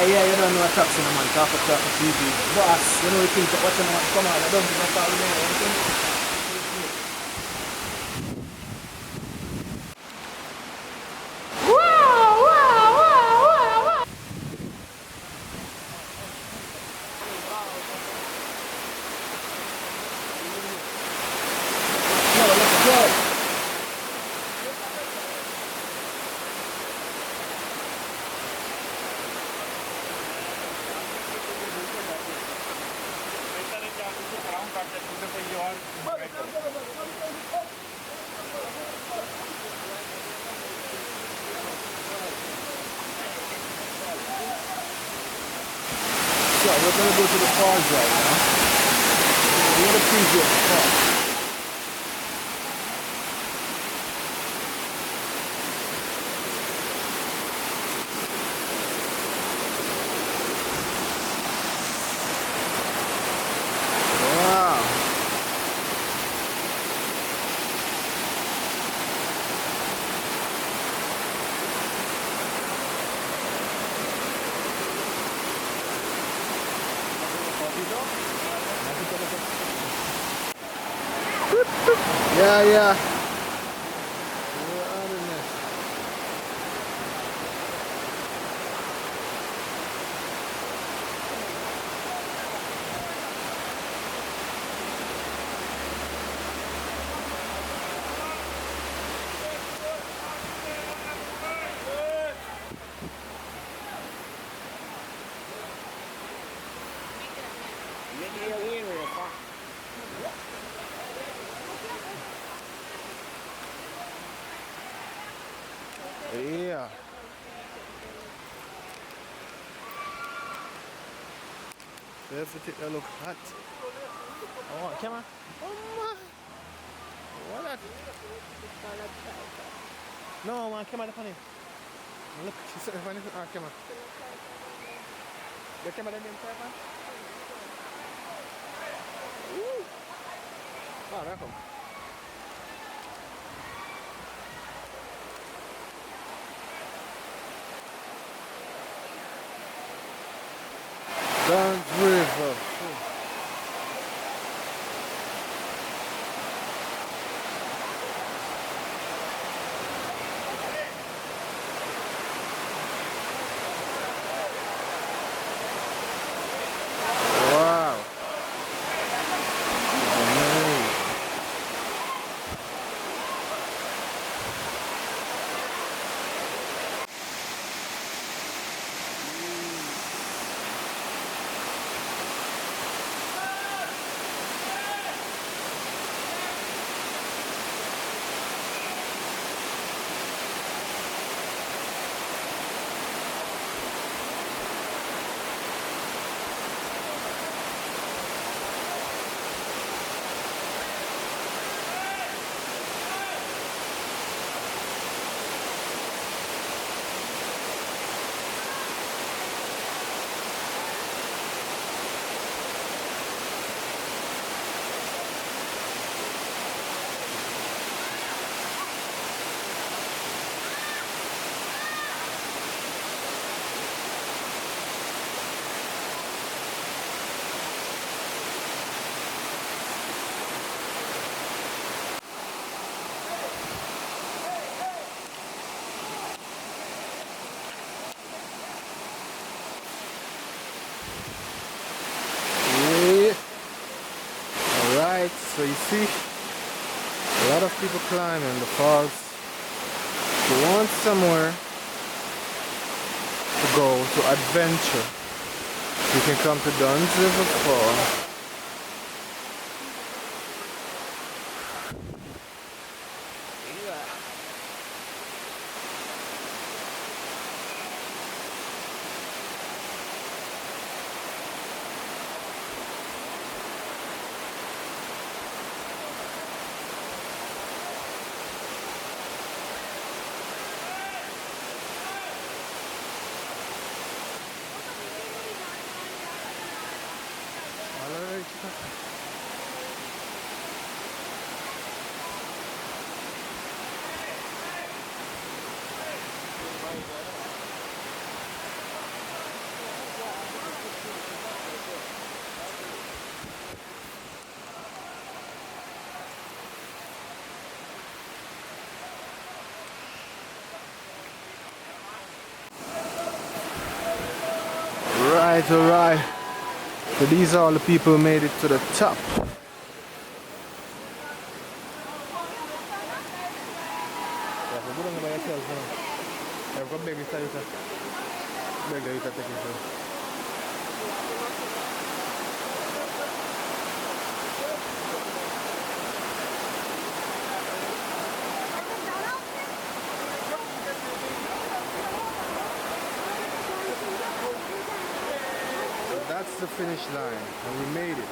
yeah, you don't know what's happening, man. Talk up, talk up, TV. Boss, you know the things that watching on, come on, I don't give a fuck with me. No, let's go. So we're gonna go to the falls right now. We're gonna preview of the falls. Wow. Yeah, yeah. We're out of this. Yeah. Everything look hot. Oh, camera. Oh my. What that? No, man, camera the funny. Look, she's sitting funny. Ah, camera. The camera didn't man. Woo. Oh, there come. Guns River. Wow. Amazing. Yeah. Alright, so you see a lot of people climbing the falls. If you want somewhere to go to adventure, you can come to Duns River Fall. Alright, alright. So these are all the people who made it to the top. So that's the finish line, and we made it.